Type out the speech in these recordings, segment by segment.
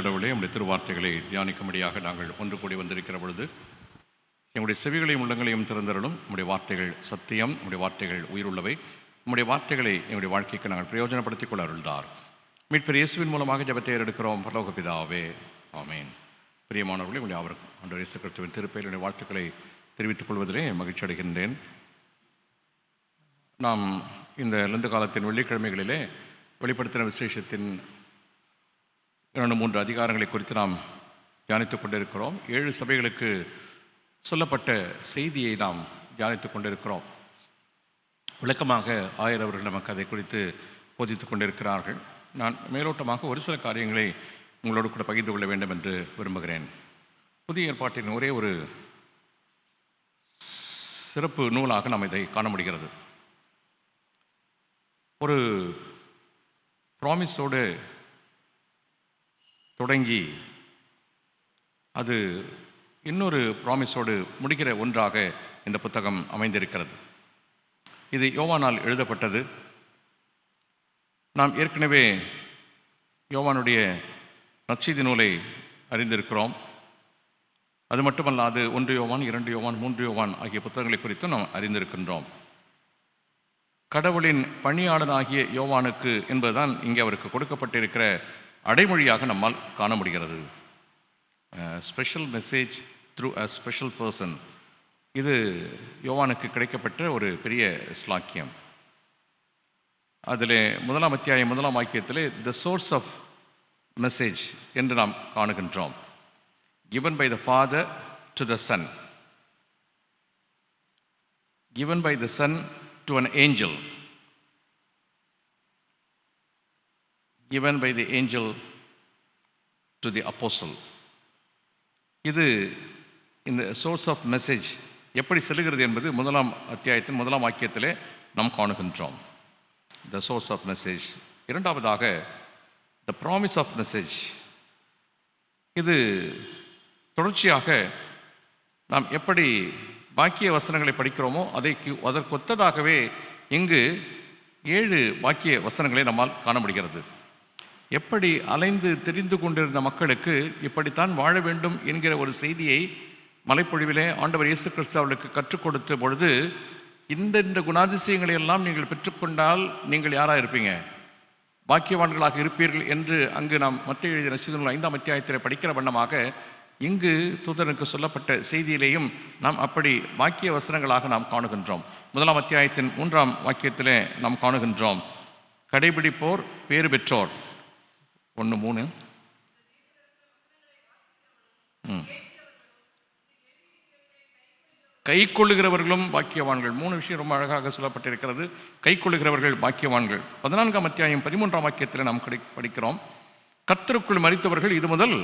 கடவுளே, நம்முடைய திருவார்த்தைகளை தியானிக்கும்படியாக நாங்கள் ஒன்று கூடி வந்திருக்கிற பொழுது எங்களுடைய செவிகளையும் உள்ளங்களையும் திறந்தருளும். நம்முடைய வார்த்தைகள் சத்தியம், நம்முடைய வார்த்தைகள் உயிருள்ளவை. நம்முடைய வார்த்தைகளை எங்களுடைய வாழ்க்கைக்கு நாங்கள் பிரயோஜனப்படுத்திக் கொள்ள அருள்தார். மீட்பர் இயேசுவின் மூலமாக ஜெபத்தை எடுக்கிறோம். பரலோக பிதாவே, ஆமேன். பிரியமானவர்களே, உங்களுடைய அவருக்கும் ஆண்டவர் இயேசு கிறிஸ்துவின் திருப்பெயருடைய வாழ்த்துக்களை தெரிவித்துக் கொள்வதிலே மகிழ்ச்சி அடைகின்றேன். நாம் இந்த லெந்து காலத்தின் வெள்ளிக்கிழமைகளிலே வெளிப்படுத்தின விசேஷத்தின் 2-3 அதிகாரங்களை குறித்து நாம் தியானித்துக் கொண்டிருக்கிறோம். 7 சபைகளுக்கு சொல்லப்பட்ட செய்தியை நாம் தியானித்துக் கொண்டிருக்கிறோம். விளக்கமாக ஆயர் அவர்கள் நமக்கு அதை குறித்து போதித்துக் கொண்டிருக்கிறார்கள். நான் மேலோட்டமாக ஒரு சில காரியங்களை உங்களோடு கூட பகிர்ந்து கொள்ள வேண்டும் என்று விரும்புகிறேன். புதிய ஏற்பாட்டின் ஒரே ஒரு சிறப்பு நூலாக நாம் இதை காண முடிகிறது. ஒரு ப்ராமிஸோடு தொடங்கி அது இன்னொரு ப்ராமிஸோடு முடிக்கிற ஒன்றாக இந்த புத்தகம் அமைந்திருக்கிறது. இது யோவானால் எழுதப்பட்டது. நாம் ஏற்கனவே யோவானுடைய நற்செய்தி நூலை அறிந்திருக்கிறோம். அது மட்டுமல்லாது 1 யோவான், 2 யோவான், 3 யோவான் ஆகிய புத்தகங்களை குறித்தும் நாம் அறிந்திருக்கின்றோம். கடவுளின் பணியாளனாகிய யோவானுக்கு என்பதுதான் இங்கே அவருக்கு கொடுக்கப்பட்டிருக்கிற அடைமொழியாக நம்மால் காண முடிகிறது. Special message through a special person. இது யோவானுக்கு கிடைக்கப்பட்ட ஒரு பெரிய ஸ்லாக்கியம். அதில் 1 அத்தியாயம் 1 வாக்கியத்தில் த சோர்ஸ் ஆஃப் மெசேஜ் என்று நாம் காணுகின்றோம். given by the Father to the Son, given by the Son to an angel, given by the angel to the apostle. இது இந்த சோர்ஸ் ஆஃப் மெசேஜ் எப்படி செல்கிறது என்பது 1 அத்தியாயத்தின் 1 வாக்கியத்திலே நாம் காணுகின்றோம். The source of message. இரண்டாவதாக த ப்ராமிஸ் ஆஃப் மெசேஜ். இது தொடர்ச்சியாக நாம் எப்படி வாக்கிய வசனங்களை படிக்கிறோமோ அதற்கொத்ததாகவே இங்கு 7 வாக்கிய வசனங்களை நம்மால் காண முடிகிறது. எப்படி அலைந்து தெரிந்து கொண்டிருந்த மக்களுக்கு இப்படித்தான் வாழ வேண்டும் என்கிற ஒரு செய்தியை மலைப்பொழிவிலே ஆண்டவர் இயேசு கிறிஸ்து அவர்களுக்கு கற்றுக் கொடுத்த பொழுது, இந்த குணாதிசயங்களை எல்லாம் நீங்கள் பெற்றுக்கொண்டால் நீங்கள் யாராக இருப்பீங்க? பாக்கியவான்களாக இருப்பீர்கள் என்று அங்கு நாம் மத்தேயு எழுதிய நற்செய்தி நூல் 5 அத்தியாயத்தில் படிக்கிற வண்ணமாக இங்கு தூதனுக்கு சொல்லப்பட்ட செய்தியிலேயும் நாம் அப்படி வாக்கிய வசனங்களாக நாம் காணுகின்றோம். 1 அத்தியாயத்தின் 3 வாக்கியத்திலே நாம் காணுகின்றோம், கடைபிடிப்போர் பேறு பெற்றோர். 1:3. கை கொள்ளுகிறவர்களும் பாக்கியவான்கள். 3 விஷயம் ரொம்ப அழகாக சொல்லப்பட்டிருக்கிறது. கை கொள்ளுகிறவர்கள் பாக்கியவான்கள். 14 அத்தியாயம் 13 வாக்கியத்தில் நாம் படிக்கிறோம், கர்த்தருக்குள் மரித்தவர்கள் இது முதல்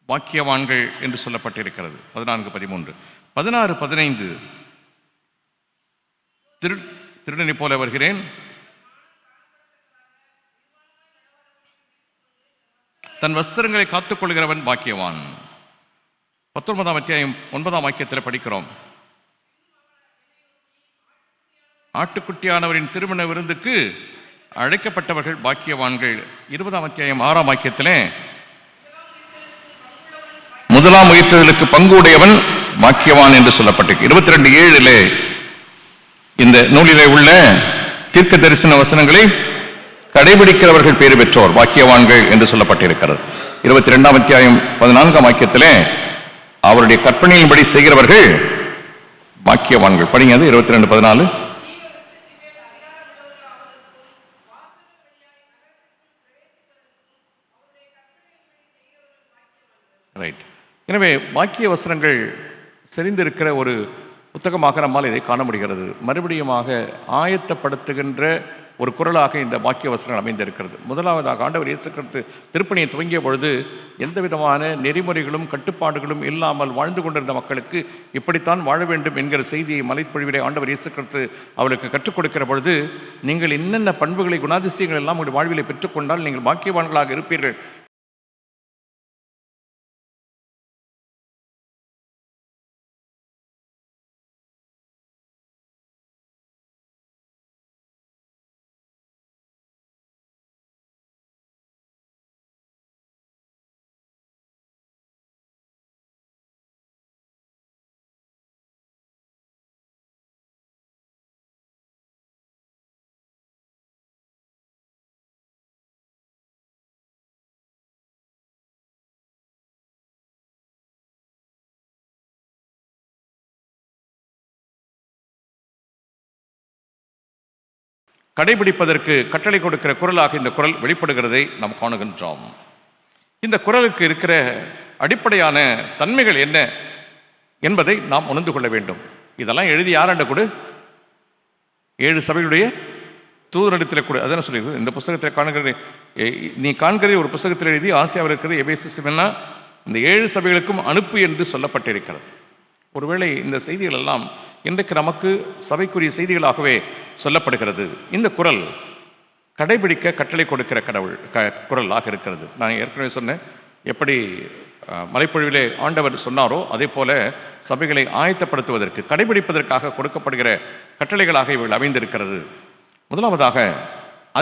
பாக்கியவான்கள் என்று சொல்லப்பட்டிருக்கிறது. 14-13. 16-15 திருடனை போல வருகிறேன், தன் வஸ்திரங்களை காத்துக்கொள்கிறவன் பாக்கியவான். 19 அத்தியாயம் 9 வாக்கியத்தில் படிக்கிறோம், ஆட்டுக்குட்டியானவரின் திருமண விருந்துக்கு அழைக்கப்பட்டவர்கள் பாக்கியவான்கள். 20 அத்தியாயம் 6 வாக்கியத்திலே முதலாம் உயிர்த்தெழுதலுக்கு பங்கு உடையவன் பாக்கியவான் என்று சொல்லப்பட்டிருக்கு. 22:7 இந்த நூலிலே உள்ள தீர்க்க தரிசன வசனங்களை கடைபிடிக்கிறவர்கள் பேறு பெற்றோர் பாக்கியவான்கள் என்று சொல்லப்பட்டிருக்கிறது. 22 அத்தியாயம் 14 வாக்கியத்திலே அவருடைய கற்பனையின்படி செய்கிறவர்கள் பாக்கியவான்கள். படிங்க, அது 22-14. ரைட். எனவே வாக்கிய வசனங்கள் செறிந்திருக்கிற ஒரு புத்தகமாக நம்மால் இதை காண முடிகிறது. மறுபடியுமாக ஆயத்தப்படுத்துகின்ற ஒரு குரலாக இந்த வாக்கிய வசனங்கள் அமைந்திருக்கிறது. முதலாவதாக ஆண்டவர் இயேசு கிறிஸ்து திருப்பணியை துவங்கிய பொழுது எந்த விதமான நெறிமுறைகளும் கட்டுப்பாடுகளும் இல்லாமல் வாழ்ந்து கொண்டிருந்த மக்களுக்கு இப்படித்தான் வாழ வேண்டும் என்கிற செய்தியை மலைப்பொழிவிலே ஆண்டவர் இயேசு கிறிஸ்து அவளுக்கு கற்றுக் கொடுக்கிற பொழுது, நீங்கள் என்னென்ன பண்புகளை குணாதிசயங்கள் எல்லாம் உங்களுடைய வாழ்விலை பெற்றுக்கொண்டால் நீங்கள் பாக்கியவான்களாக இருப்பீர்கள் கடைபிடிப்பதற்கு கட்டளை கொடுக்கிற குரலாக இந்த குரல் வெளிப்படுகிறதை நாம் காணுகின்றோம். இந்த குரலுக்கு இருக்கிற அடிப்படையான தன்மைகள் என்ன என்பதை நாம் உணர்ந்து கொள்ள வேண்டும். இதெல்லாம் எழுதி யாராண்ட கொடு? 7 சபைகளுடைய தூதரிடத்தில் கொடு. அதான் சொல்லிடுது. இந்த புத்தகத்தில் காண்கிறது, நீ காண்கிறதை ஒரு புத்தகத்தில் எழுதி ஆசியாவில் இருக்கிறது எபேசியம்னா இந்த 7 சபைகளுக்கும் அனுப்பு என்று சொல்லப்பட்டிருக்கிறது. ஒருவேளை இந்த செய்திகள் எல்லாம் இன்றைக்கு நமக்கு சபைக்குரிய செய்திகளாகவே சொல்லப்படுகிறது. இந்த குரல் கடைபிடிக்க கட்டளை கொடுக்கிற குரலாக இருக்கிறது. நான் ஏற்கனவே சொன்னேன், எப்படி மலைப்பொழிவிலே ஆண்டவர் சொன்னாரோ அதே போல சபைகளை ஆயத்தப்படுத்துவதற்கு கடைபிடிப்பதற்காக கொடுக்கப்படுகிற கட்டளைகளாக இவர்கள் அமைந்திருக்கிறது. முதலாவதாக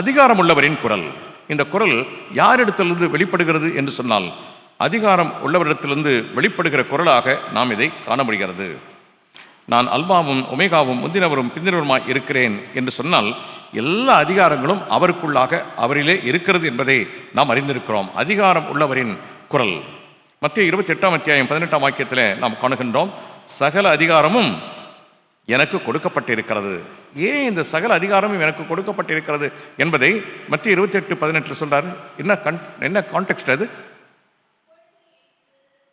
அதிகாரம் உள்ளவரின் குரல். இந்த குரல் யாரிடத்திலிருந்து வெளிப்படுகிறது என்று சொன்னால் அதிகாரம் உள்ளவரிடத்திலிருந்து வெளிப்படுகிற குரலாக நாம் இதை காண முடிகிறது. நான் அல்பாவும் ஒமேகாவும் முந்தினவரும் பிந்தினவருமாய் இருக்கிறேன் என்று சொன்னால் எல்லா அதிகாரங்களும் அவருக்குள்ளாக அவரிலே இருக்கிறது என்பதை நாம் அறிந்திருக்கிறோம். அதிகாரம் உள்ளவரின் குரல். மத்திய 28ஆம் அத்தியாயம் 18ஆம் வாக்கியத்தில் நாம் காணுகின்றோம், சகல அதிகாரமும் எனக்கு கொடுக்கப்பட்டிருக்கிறது. ஏன் இந்த சகல அதிகாரமும் எனக்கு கொடுக்கப்பட்டிருக்கிறது என்பதை மத்திய 28:18 சொல்றாரு. என்ன கான்டெக்ஸ்ட் அது?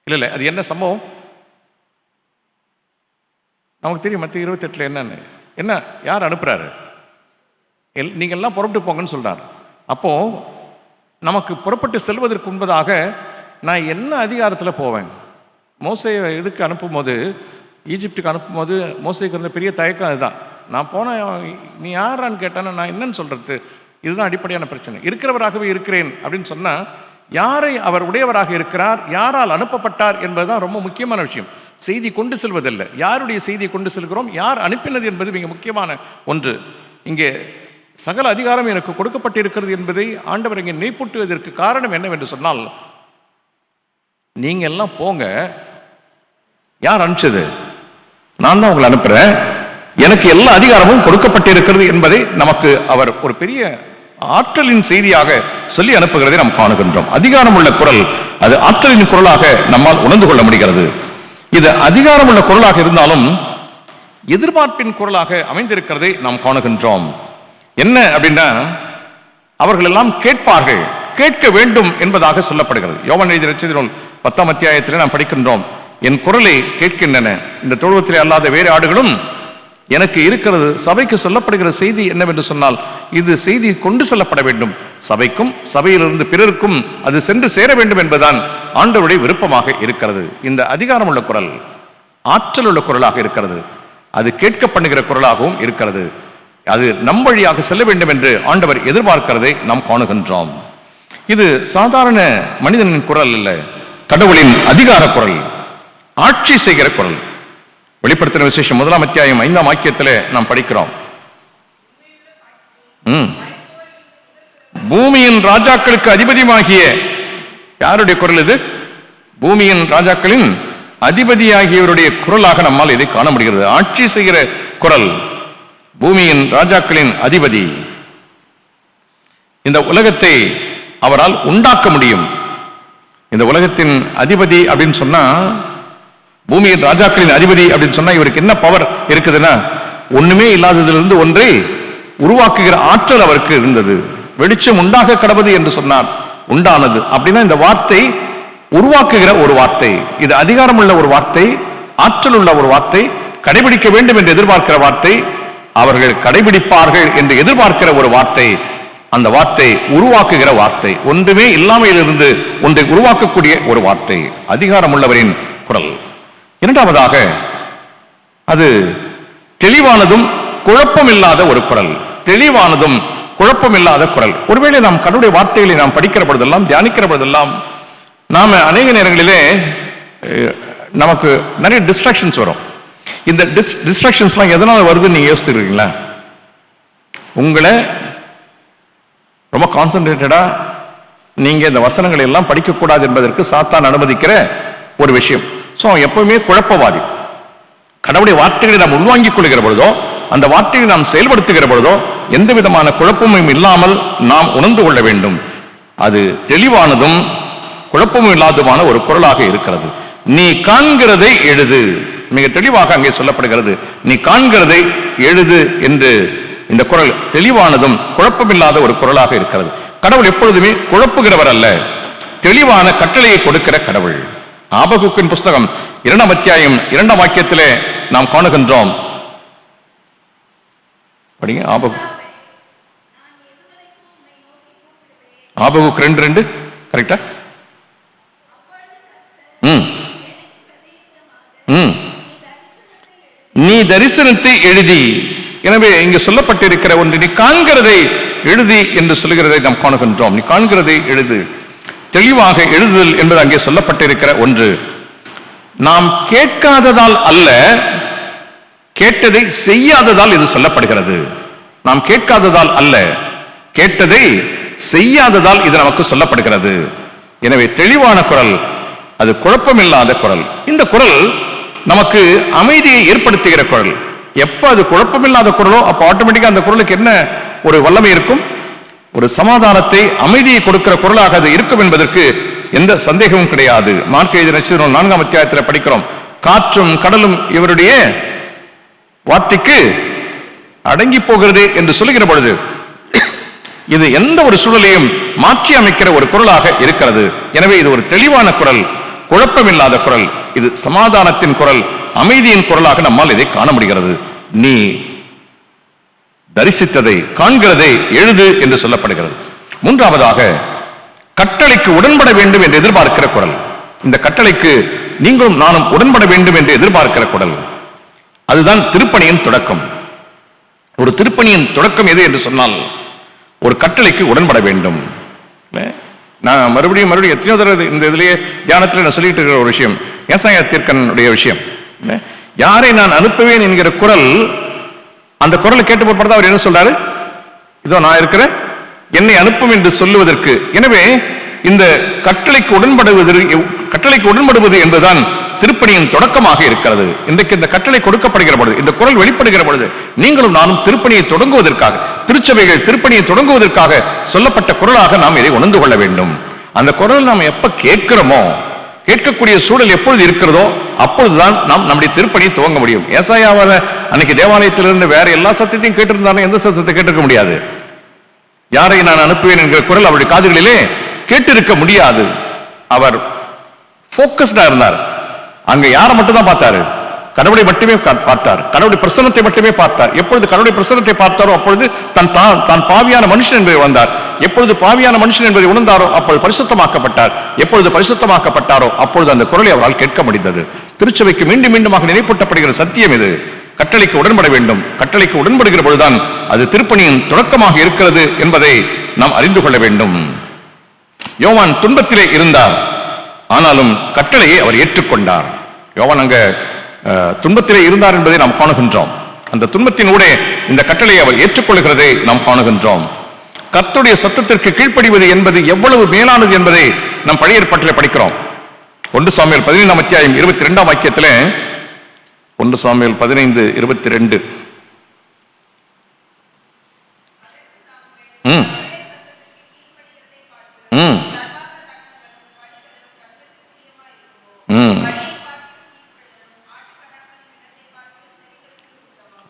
இல்லை, அது என்ன சம்பவம் நமக்கு தெரியும். மத்திய 28 என்னன்னு, என்ன யார் அனுப்புறாரு? நீங்கள்லாம் புறப்பட்டு போங்கன்னு சொல்றாரு. அப்போ நமக்கு புறப்பட்டு செல்வதற்கு முன்பதாக நான் என்ன அதிகாரத்தில் போவேன்? மோசையை இதுக்கு அனுப்பும்போது, ஈஜிப்டுக்கு அனுப்பும்போது மோசைக்கு இருந்த பெரிய தயக்கம் அதுதான். நான் போனேன், நீ யாரான்னு கேட்டானா நான் என்னன்னு சொல்றது? இதுதான் அடிப்படையான பிரச்சனை. இருக்கிறவராகவே இருக்கிறேன் அப்படின்னு சொன்னால் யாரை அவர் உடையவராக இருக்கிறார், யாரால் அனுப்பப்பட்டார் என்பதுதான் ரொம்ப முக்கியமான விஷயம். செய்தி கொண்டு செல்வதில்லை, யாருடைய செய்தியை கொண்டு செல்கிறோம், யார் அனுப்பினது என்பது மிக முக்கியமான ஒன்று. இங்கே சகல அதிகாரம் எனக்கு கொடுக்கப்பட்டிருக்கிறது என்பதை ஆண்டவர் இங்கே நினைப்பூட்டுவதற்கு காரணம் என்னவென்று சொன்னால், நீங்க எல்லாம் போங்க, யார் அனுப்பிச்சது? நான் தான் உங்களை அனுப்புறேன், எனக்கு எல்லா அதிகாரமும் கொடுக்கப்பட்டிருக்கிறது என்பதை நமக்கு அவர் ஒரு பெரிய ஆற்றலின் செய்தியாக சொல்லி அனுப்புகிறதை நாம் காணுகின்றோம். அதிகாரம் உள்ள குரல், அது ஆற்றலின் குரலாக நம்மால் உணர்ந்து கொள்ள முடிகிறது. இது அதிகாரம் உள்ள குரலாக இருந்தாலும் எதிர்பார்ப்பின் குரலாக அமைந்திருக்கிறதை நாம் காணுகின்றோம். என்ன அப்படின்னா, அவர்கள் எல்லாம் கேட்பார்கள், கேட்க வேண்டும் என்பதாக சொல்லப்படுகிறது. யோவான் எழுதிய நற்செய்தி நூல் 10ஆம் அத்தியாயத்தில் நாம் படிக்கின்றோம், என் குரலை கேட்கின்றன, இந்த தொழுவத்திலே அல்லாத வேறு ஆடுகளும் எனக்கு இருக்கிறது. சபைக்கு சொல்லப்படுகிற செய்தி என்னவென்று சொன்னால், இது செய்தி கொண்டு செல்லப்பட வேண்டும், சபைக்கும் சபையிலிருந்து பிறருக்கும் அது சென்று சேர வேண்டும் என்பதுதான் ஆண்டவருடைய விருப்பமாக இருக்கிறது. இந்த அதிகாரம் உள்ள குரல் ஆற்றல் உள்ள குரலாக இருக்கிறது, அது கேட்க பண்ணுகிற குரலாகவும் இருக்கிறது. அது நம் வழியாக செல்ல வேண்டும் என்று ஆண்டவர் எதிர்பார்க்கிறதை நாம் காணுகின்றோம். இது சாதாரண மனிதனின் குரல் அல்ல, கடவுளின் அதிகார குரல், ஆட்சி செய்கிற குரல். வெளிப்படுத்தின விசேஷம் 1ஆம் அத்தியாயம் 5ஆம் வாக்கியத்தில் நாம் படிக்கிறோம், பூமியின் ராஜாக்களுக்கு அதிபதியாகிய, யாருடைய குரல் இது? பூமியின் ராஜாக்களின் அதிபதியாகியவருடைய குரலாக நம்மால் இதை காண முடிகிறது. ஆட்சி செய்கிற குரல், பூமியின் ராஜாக்களின் அதிபதி. இந்த உலகத்தை அவரால் உண்டாக்க முடியும். இந்த உலகத்தின் அதிபதி அப்படின்னு சொன்னா, பூமியின் ராஜாக்களின் அதிபதி அப்படின்னு சொன்னா இவருக்கு என்ன பவர் இருக்குதுன்னா, ஒண்ணுமே இல்லாததிலிருந்து ஒன்றை உருவாக்குகிற ஆற்றல் அவருக்கு இருந்தது. வெளிச்சம் உண்டாக கடவுது என்று சொன்னார், உண்டானது. அப்படின்னா இந்த வார்த்தை உருவாக்குகிற ஒரு வார்த்தை, இது அதிகாரம் உள்ள ஒரு வார்த்தை, ஆற்றல் உள்ள ஒரு வார்த்தை, கடைபிடிக்க வேண்டும் என்று எதிர்பார்க்கிற வார்த்தை, அவர்கள் கடைபிடிப்பார்கள் என்று எதிர்பார்க்கிற ஒரு வார்த்தை. அந்த வார்த்தை உருவாக்குகிற வார்த்தை, ஒன்றுமே இல்லாமையிலிருந்து ஒன்றை உருவாக்கக்கூடிய ஒரு வார்த்தை, அதிகாரம் உள்ளவரின் குரல். இரண்டாவதாக, அது தெளிவானதும் குழப்பமில்லாத ஒரு குரல், தெளிவானதும் குழப்பமில்லாத குரல். ஒருவேளை நாம் கடவுளுடைய வார்த்தைகளை நாம் படிக்கிற பொழுதெல்லாம், தியானிக்கிற பொழுதெல்லாம், நாம அநேக நேரங்களிலே நமக்கு நிறைய டிஸ்ட்ராக்ஷன்ஸ் வரும். இந்த டிஸ்ட்ராக்ஷன்ஸ்லாம் எதனால வருதுன்னு நீங்க யோசிச்சிருக்கீங்களா? உங்களை ரொம்ப கான்சென்ட்ரேட்டடா நீங்க இந்த வசனங்களை எல்லாம் படிக்கக்கூடாது என்பதற்கு சாத்தான் அனுமதிக்கிற ஒரு விஷயம். ஸோ எப்பவுமே குழப்பவாதி. கடவுளுடைய வார்த்தைகளை நாம் உள்வாங்கிக் கொள்கிற பொழுதோ, அந்த வார்த்தையை நாம் செயல்படுத்துகிற பொழுதோ எந்த விதமான குழப்பமும் இல்லாமல் நாம் உணர்ந்து கொள்ள வேண்டும். அது தெளிவானதும் குழப்பமும் இல்லாததுமான ஒரு குரலாக இருக்கிறது. நீ காண்கிறதை எழுது, மிக தெளிவாக அங்கே சொல்லப்படுகிறது. நீ காண்கிறதை எழுது என்று இந்த குரல் தெளிவானதும் குழப்பமில்லாத ஒரு குரலாக இருக்கிறது. கடவுள் எப்பொழுதுமே குழப்புகிறவர் அல்ல, தெளிவான கட்டளையை கொடுக்கிற கடவுள். ஆபகுக்கின் புஸ்தகம் 2ஆம் அத்தியாயம் 2ஆம் வாக்கியத்திலே நாம் காணுகின்றோம். படிங்க. ஆபகுக் 2:2 கரெக்டா? நீ தரிசனத்தை எழுதி. எனவே இங்கு சொல்லப்பட்டிருக்கிற ஒன்று, நீ காண்கிறதை எழுதி என்று சொல்லுகிறதை நாம் காணுகின்றோம். நீ காண்கிறதை எழுது, தெளிவாக எழுதுதல் என்பது அங்கே சொல்லப்பட்டிருக்கிற ஒன்று. நாம் கேட்காததால் அல்ல, கேட்டதை செய்யாததால் இது சொல்லப்படுகிறது. நாம் கேட்காததால் அல்ல, கேட்டதை செய்யாததால் இது நமக்கு சொல்லப்படுகிறது. எனவே தெளிவான குரல், அது குழப்பமில்லாத குரல். இந்த குரல் நமக்கு அமைதியை ஏற்படுத்துகிற குரல். எப்ப அது குழப்பமில்லாத குரலோ அப்ப ஆட்டோமேட்டிக்கா அந்த குரலுக்கு என்ன ஒரு வல்லமை இருக்கும்? ஒரு சமாதானத்தை, அமைதியை கொடுக்கிற குரலாக அது இருக்கும் என்பதற்கு எந்த சந்தேகமும் கிடையாது. மார்க் எழுதிய நற்செய்தி 4ஆம் அத்தியாயத்தில் படிக்கிறோம், காற்றும் கடலும் இவருடைய வார்த்தைக்கு அடங்கி போகிறது என்று சொல்லுகிற பொழுது இது எந்த ஒரு சூழலையும் மாற்றி அமைக்கிற ஒரு குரலாக இருக்கிறது. எனவே இது ஒரு தெளிவான குரல், குழப்பமில்லாத குரல், இது சமாதானத்தின் குரல், அமைதியின் குரலாக நம்மால் இதை காண முடிகிறது. நீ தரிசித்ததை, காண்கிறதை எழுது என்று சொல்லப்படுகிறது. மூன்றாவதாக, கட்டளைக்கு உடன்பட வேண்டும் என்று எதிர்பார்க்கிற குரல். இந்த கட்டளைக்கு நீங்களும் நானும் உடன்பட வேண்டும் என்று எதிர்பார்க்கிற குரல், அதுதான் திருப்பணியின் தொடக்கம். ஒரு திருப்பணியின் தொடக்கம் எது என்று சொன்னால், ஒரு கட்டளைக்கு உடன்பட வேண்டும். நான் மறுபடியும் எத்தனையோ தடவை இந்த இதிலேயே தியானத்தில் நான் சொல்லிட்டு இருக்கிற ஒரு விஷயம், ஏசாயா தீர்க்கனுடைய விஷயம். யாரை நான் அனுப்புவேன் என்கிற குரல், அந்த குரலை கேட்டு போட்டு அவர் என்ன சொல்றாரு? இதோ நான் இருக்கிறேன், என்னை அனுப்பும் என்று சொல்லுவதற்கு. எனவே இந்த கட்டளைக்கு உடன்படுவது என்பதுதான் திருப்பணியின் தொடக்கமாக இருக்கிறது. இன்றைக்கு இந்த கட்டளை கொடுக்கப்படுகிற பொழுது, இந்த குரல் வெளிப்படுகிற பொழுது, நீங்களும் நானும் திருப்பணியை தொடங்குவதற்காக, திருச்சபைகள் திருப்பணியை தொடங்குவதற்காக சொல்லப்பட்ட குரலாக நாம் இதை உணர்ந்து கொள்ள வேண்டும். அந்த குரல் நாம் எப்ப கேட்கிறோமோ, கேட்கக்கூடிய சூழல் எப்பொழுது இருக்கிறதோ அப்பொழுதுதான் நாம் நம்முடைய திருப்பணியை துவங்க முடியும். ஏசாயாவால அன்னைக்கு தேவாலயத்திலிருந்து வேற எல்லா சத்தத்தையும் கேட்டிருந்தாலும் எந்த சத்தத்தை கேட்டிருக்க முடியாது. யாரை நான் அனுப்புவேன் என்கிற குரல் அவருடைய காதுகளிலே கேட்டிருக்க முடியாது. அவர் போக்கஸ்டா இருந்தார். அங்க யாரை மட்டும் தான் பார்த்தாரு? கடவுளை மட்டுமே பார்த்தார், கடவுளுடைய பிரசன்னத்தை மட்டுமே பார்த்தார். எப்பொழுது கடவுளுடைய பிரசன்னத்தை பார்த்தாரோ அப்பொழுது தான் பாவியான மனுஷன் என்பதை உணர்ந்தார். எப்பொழுது பாவியான மனுஷன் என்பதை உணர்ந்தாரோ அப்பொழுது பரிசுத்தமாக்கப்பட்டார். எப்பொழுது பரிசுத்தமாக்கப்பட்டாரோ அப்பொழுது அந்த குரலை அவரால் கேட்க முடிந்தது. திருச்சபைக்கு மீண்டும் மீண்டுமாக நினைப்பூட்டப்படுகிற சத்தியம் இது. கட்டளைக்கு உடன்பட வேண்டும். கட்டளைக்கு உடன்படுகிற பொழுதுதான் அது திருப்பணியின் தொடக்கமாக இருக்கிறது என்பதை நாம் அறிந்து கொள்ள வேண்டும். யோவான் துன்பத்திலே இருந்தார், ஆனாலும் கட்டளையை அவர் ஏற்றுக்கொண்டார். யோவான் அங்க துன்பத்திலே இருந்தார் என்பதை நாம் காணுகின்றோம். அந்த துன்பத்தினூடே இந்த கட்டளையை அவர் ஏற்றுக்கொள்கிறதை நாம் காணுகின்றோம். கர்த்தருடைய சத்தத்திற்கு கீழ்ப்படிவது என்பது எவ்வளவு மேலானது என்பதை நாம் பழைய ஏற்பாட்டிலே படிக்கிறோம். 1 சாமுவேல் 15ஆம் அத்தியாயம் 22ஆம் வாக்கியத்திலே, 1 சாமுவேல் 15:22,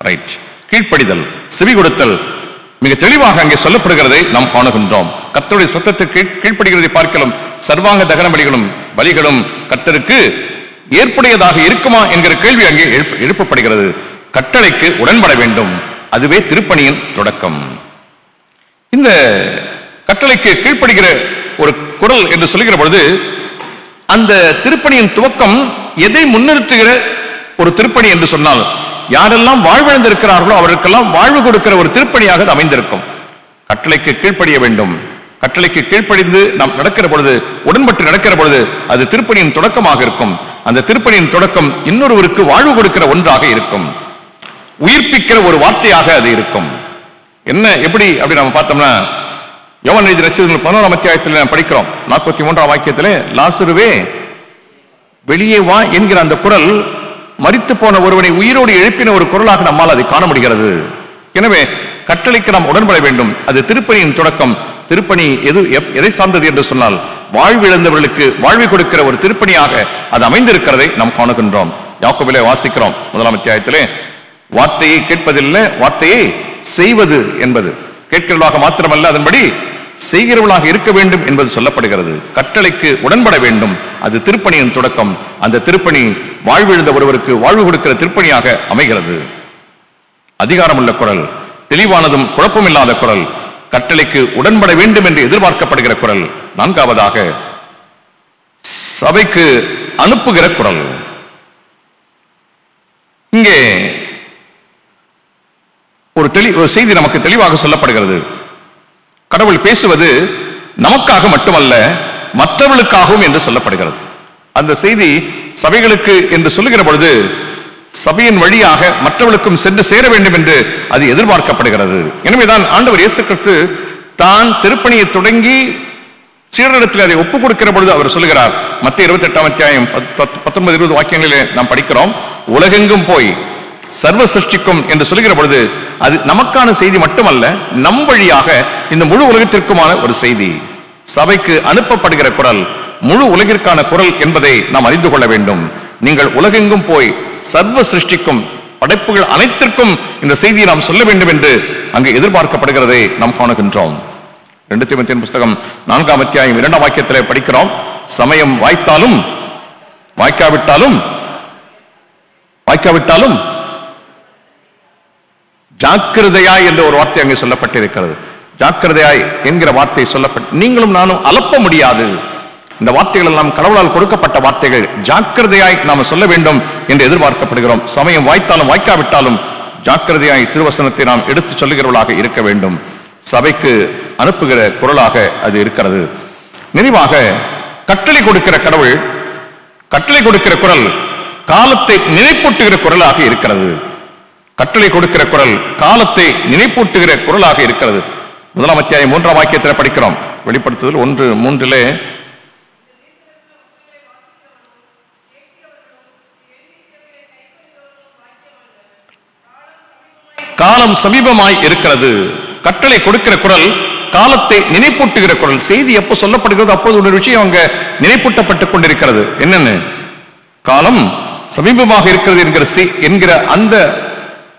ரைட், கீழ்ப்படிதல், செவி கொடுத்தல் மிக தெளிவாக அங்கே சொல்லப்படுகிறதை நாம் காணுகின்றோம். கர்த்தருடைய சத்தத்திற்கு கீழ்ப்படுகிறதை பார்க்கலாம். சர்வாங்க தகன பலிகளும் கர்த்தருக்கு ஏற்புடையதாக இருக்குமா என்கிற கேள்வி அங்கே எழுப்பப்படுகிறது. கட்டளைக்கு உடன்பட வேண்டும், அதுவே திருப்பணியின் தொடக்கம். இந்த கட்டளைக்கு கீழ்ப்படுகிற ஒரு குரல் என்று சொல்லுகிற பொழுது, அந்த திருப்பணியின் துவக்கம் எதை முன்னிறுத்துகிற ஒரு திருப்பணி என்று சொன்னால், யாரெல்லாம் வாழ்விழந்திருக்கிறார்களோ அவர்களுக்கெல்லாம் வாழ்வு கொடுக்கிற ஒரு திருப்பணியாக அது அமைந்திருக்கும். கட்டளைக்கு கீழ்ப்படிய வேண்டும். கட்டளைக்கு கீழ்ப்படிந்து நாம் நடக்கிற பொழுது, உடன்பட்டு நடக்கிற பொழுது, அது திருப்பணியின் தொடக்கமாக இருக்கும். அந்த திருப்பணியின் தொடக்கம் இன்னொருவருக்கு வாழ்வு கொடுக்கிற ஒன்றாக இருக்கும், உயிர்ப்பிக்கிற ஒரு வார்த்தையாக அது இருக்கும். என்ன, எப்படி அப்படி நம்ம பார்த்தோம்னா, யோவான் எழுதிய நற்செய்திகள் 11ஆம் அத்தியாயத்தில் நாம் படிக்கிறோம். 43ஆம் வாக்கியத்திலே, லாசருவே வெளியே வா என்கிற அந்த குரல் மரித்து போன ஒருவனை உயிரோடு எழுப்பின ஒரு குரலாக நம்மால் அதை காண முடிகிறது. எனவே கட்டளைக்கு நாம் உடன்பட வேண்டும். அது திருப்பணியின் தொடக்கம். திருப்பணி எதை சார்ந்தது என்று சொன்னால், வாழ்விழந்தவர்களுக்கு வாழ்வை கொடுக்கிற ஒரு திருப்பணியாக அது அமைந்திருக்கிறதை நாம் காணுகின்றோம். யாக்கோபிலே வாசிக்கிறோம் 1ஆம் அத்தியாயத்திலே, வார்த்தையை கேட்பதில்லை, வார்த்தையை செய்வது என்பது. கேட்கிறவர்களாக மாத்திரமல்ல, அதன்படி செய்கிறவர்களாக இருக்க வேண்டும் என்பது சொல்லப்படுகிறது. கட்டளைக்கு உடன்பட வேண்டும், அது திருப்பணியின் தொடக்கம். அந்த திருப்பணி வாழ்விழுந்த ஒருவருக்கு வாழ்வு கொடுக்கிற திருப்பணியாக அமைகிறது. அதிகாரமுள்ள குரல், தெளிவானதும் குழப்பமில்லாத குரல், கட்டளைக்கு உடன்பட வேண்டும் என்று எதிர்பார்க்கப்படுகிற குரல். நான்காவதாக சபைக்கு அனுப்புகிற குரல். இங்கே ஒரு செய்தி நமக்கு தெளிவாக சொல்லப்படுகிறது. கடவுள் பேசுவது நமக்காக மட்டுமல்ல, மற்றவர்களுக்காகவும் என்று சொல்லப்படுகிறது. அந்த செய்தி சபைகளுக்கு என்று சொல்லுகிற பொழுது சபையின் வழியாக மற்றவர்களுக்கும் சென்று சேர வேண்டும் என்று அது எதிர்பார்க்கப்படுகிறது. எனவேதான் ஆண்டவர் இயேசு கிறிஸ்து தான் திருப்பணியை தொடங்கி சீடரிடத்தில் அதை ஒப்புக் கொடுக்கிற பொழுது அவர் சொல்லுகிறார். மத்திய 28ஆம் அத்தியாயம் 19-20 வாக்கியங்களிலே நாம் படிக்கிறோம். உலகெங்கும் போய் சர்வ சிருஷ்டிக்கும் என்று சொல்லுகிற பொழுது அது நமக்கான செய்தி மட்டுமல்ல, நம் வழியாக இந்த முழு உலகத்திற்குமான ஒரு செய்தி. சபைக்கு அனுப்பப்படுகிற குரல் முழு உலகிற்கான குரல் என்பதை நாம் அறிந்து கொள்ள வேண்டும். நீங்கள் உலகெங்கும் போய் சர்வ சிருஷ்டிக்கும் படைப்புகள் அனைத்திற்கும் இந்த செய்தியை நாம் சொல்ல வேண்டும் என்று அங்கு எதிர்பார்க்கப்படுகிறதை நாம் காணுகின்றோம். 2 தீமோத்தேயு புத்தகம் 4ஆம் அத்தியாயம் 2ஆம் வாக்கியத்திலே படிக்கிறோம். சமயம் வாய்க்காவிட்டாலும் ஜாக்கிரதையாய் என்ற ஒரு வார்த்தை அங்கே சொல்லப்பட்டிருக்கிறது. ஜாக்கிரதையாய் என்கிற வார்த்தை சொல்லப்பட்டு, நீங்களும் நானும் அலப்ப முடியாது. இந்த வார்த்தைகள் எல்லாம் கடவுளால் கொடுக்கப்பட்ட வார்த்தைகள். ஜாக்கிரதையாய் நாம் சொல்ல வேண்டும் என்று எதிர்பார்க்கப்படுகிறோம். சமயம் வாய்த்தாலும் வாய்க்காவிட்டாலும் ஜாக்கிரதையாய் திருவசனத்தை நாம் எடுத்து சொல்லுகிறவர்களாக இருக்க வேண்டும். சபைக்கு அனுப்புகிற குரலாக அது இருக்கிறது. நிறைவாக கட்டளை கொடுக்கிற கடவுள், கட்டளை கொடுக்கிற குரல் காலத்தை நினைப்பூட்டுகிற குரலாக இருக்கிறது. கட்டளை கொடுக்கிற குரல் காலத்தை நினைப்பூட்டுகிற குரலாக இருக்கிறது. 1ஆம் அத்தியாயம் 3ஆம் வாக்கியத்தில் படிக்கிறோம். வெளிப்படுத்துதல் 1:3 காலம் சமீபமாய் இருக்கிறது. கட்டளை கொடுக்கிற குரல் காலத்தை நினைப்பூட்டுகிற குரல். செய்தி எப்போ சொல்லப்படுகிறது அப்போது ஒரு விஷயம் அங்க நினைப்பூட்டப்பட்டுக் கொண்டிருக்கிறது. என்னன்னு? காலம் சமீபமாக இருக்கிறது என்கிற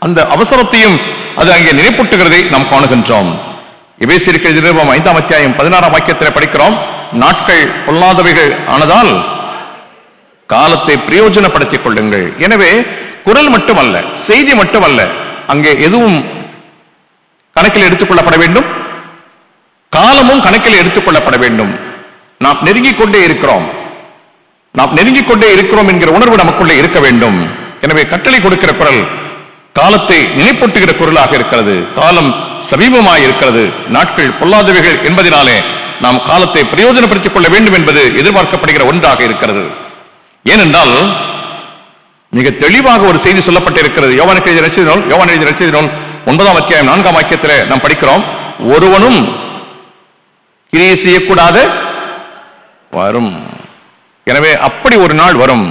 அந்த அவசரத்தையும் அது அங்கே நினைப்பூட்டுகிறதை நாம் காணுகின்றோம். எபேசியருக்கு எழுதிய நிருபம் 5ஆம் அத்தியாயம் 16ஆம் வாக்கியத்தில் படிக்கிறோம். நாட்கள் பொல்லாதவைகள் ஆனதால் காலத்தை பிரயோஜனப்படுத்திக் கொள்ளுங்கள். எனவே குரல் மட்டுமல்ல, செய்தி மட்டுமல்ல, அங்கே எதுவும் கணக்கில் எடுத்துக்கொள்ளப்பட வேண்டும், காலமும் கணக்கில் எடுத்துக்கொள்ளப்பட வேண்டும். நாம் நெருங்கிக் கொண்டே இருக்கிறோம் என்கிற உணர்வு நமக்குள்ளே இருக்க வேண்டும். எனவே கட்டளை கொடுக்கிற குரல் காலத்தை நினைப்பூட்டுகிற குரலாக இருக்கிறது. காலம் சமீபமாய் இருக்கிறது, நாட்கள் பொல்லாதவைகள் என்பதனாலே நாம் காலத்தை பிரயோஜனப்படுத்திக் கொள்ள வேண்டும் என்பது எதிர்பார்க்கப்படுகிற ஒன்றாக இருக்கிறது. ஏனென்றால் மிக தெளிவாக ஒரு செய்தி சொல்லப்பட்டிருக்கிறது. யோவான் எழுதிய நற்செய்தி நூல் 9ஆம் அத்தியாயம் 4ஆம் வாக்கியத்தில் நாம் படிக்கிறோம். ஒருவனும் கிரியை செய்யக்கூடாத வரும். எனவே அப்படி ஒரு நாள் வரும்.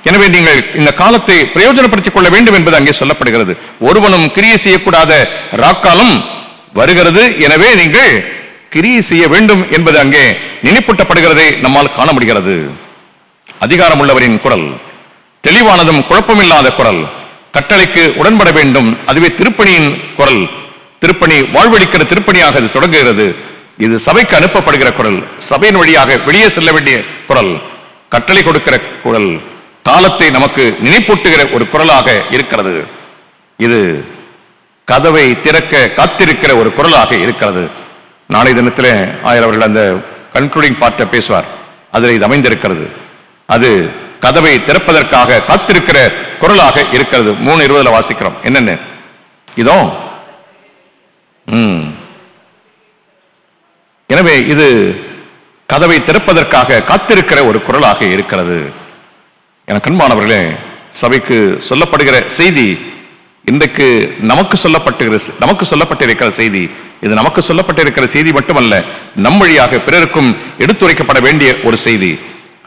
எனவே நீங்கள் இந்த காலத்தை பிரயோஜனப்படுத்திக் கொள்ள வேண்டும் என்பது அங்கே சொல்லப்படுகிறது. ஒருவனும் கிரியை செய்யக்கூடாத ராக்காலம் வருகிறது. எனவே நீங்கள் கிரியை செய்ய வேண்டும் என்பது அங்கே நினைப்பூட்டப்படுகிறதை நம்மால் காண முடிகிறது. அதிகாரம் உள்ளவரின் குரல், தெளிவானதும் குழப்பமில்லாத குரல், கட்டளைக்கு உடன்பட வேண்டும், அதுவே திருப்பணியின் குரல். திருப்பணி வாழ்வழிக்கிற திருப்பணியாக அது தொடங்குகிறது. இது சபைக்கு அனுப்பப்படுகிற குரல், சபையின் வழியாக வெளியே செல்ல வேண்டிய குரல். கட்டளை கொடுக்கிற குரல் காலத்தை நமக்கு நினைப்பூட்டுகிற ஒரு குரலாக இருக்கிறது. இது கதவை திறக்க காத்திருக்கிற ஒரு குரலாக இருக்கிறது. நாளை தினத்தில் அவர்கள் அந்த கன்க்ளூடிங் பார்ட்டை பேசுவார். அதில் இது அமைந்திருக்கிறது. அது கதவை திறப்பதற்காக காத்திருக்கிற குரலாக இருக்கிறது. 3:20 வாசிக்கிறோம். என்னென்ன இதோ. எனவே இது கதவை திறப்பதற்காக காத்திருக்கிற ஒரு குரலாக இருக்கிறது. எனக்கு அன்பானவர்களே, சபைக்கு சொல்லப்படுகிற செய்தி இன்றைக்கு நமக்கு சொல்லப்பட்டிருக்கிற செய்தி. இது நமக்கு சொல்லப்பட்டிருக்கிற செய்தி மட்டுமல்ல, நம் வழியாக பிறருக்கும் எடுத்துரைக்கப்பட வேண்டிய ஒரு செய்தி.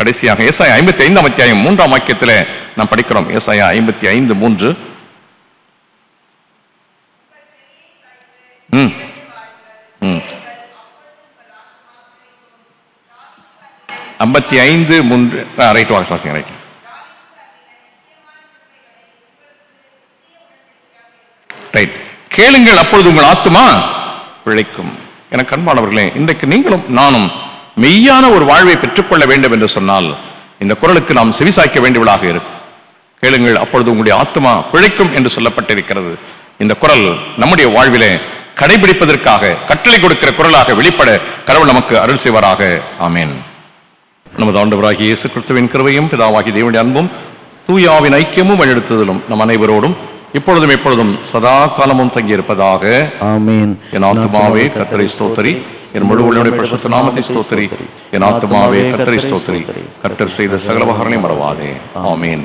கடைசியாக ஏசாயா 55ஆம் அத்தியாயம் 3ஆம் வாக்கியத்தில் நாம் படிக்கிறோம். ஏசாயா 55:3. ரைட் வாசிங்க. ரைட். கேளுங்கள், அப்பொழுது உங்கள் ஆத்துமா பிழைக்கும். எனக்கு அன்பானவர்களே, இன்றைக்கு நீங்களும் நானும் மெய்யான ஒரு வாழ்வை பெற்றுக்கொள்ள வேண்டும் என்று சொன்னால் இந்த குரலுக்கு நாம் செவிசாய்க்க வேண்டியவளாக இருக்கும். கேளுங்கள், அப்பொழுது உங்களுடைய ஆத்துமா பிழைக்கும் என்று சொல்லப்பட்டிருக்கிறது. இந்த குரல் நம்முடைய வாழ்விலே கடைபிடிப்பதற்காக கட்டளை கொடுக்கிற குரலாக வெளிப்பட கடவுள் நமக்கு அருள் செய்வாராக. ஆமென். நமது ஆண்டவராகிய இயேசு கிறிஸ்துவின் கிருபையும் பிதாவாகிய தேவனுடைய அன்பும் தூயாவின் ஐக்கியமும் வழிநடத்துதலும் நம் அனைவரோடும் இப்பொழுதும் எப்பொழுதும் சதா காலமும் தங்கியிருப்பதாக. ஆமென். என் ஆத்துமாவே கர்த்தரை ஸ்தோத்திரி, என் முழு உள்ளுடைய பரிசுத்த நாமத்தை ஸ்தோத்திரி. என் ஆத்துமாவே கர்த்தரை ஸ்தோத்திரி, கர்த்தர் செய்த சகல உபகாரங்களையும் மறவாதே. ஆமென்.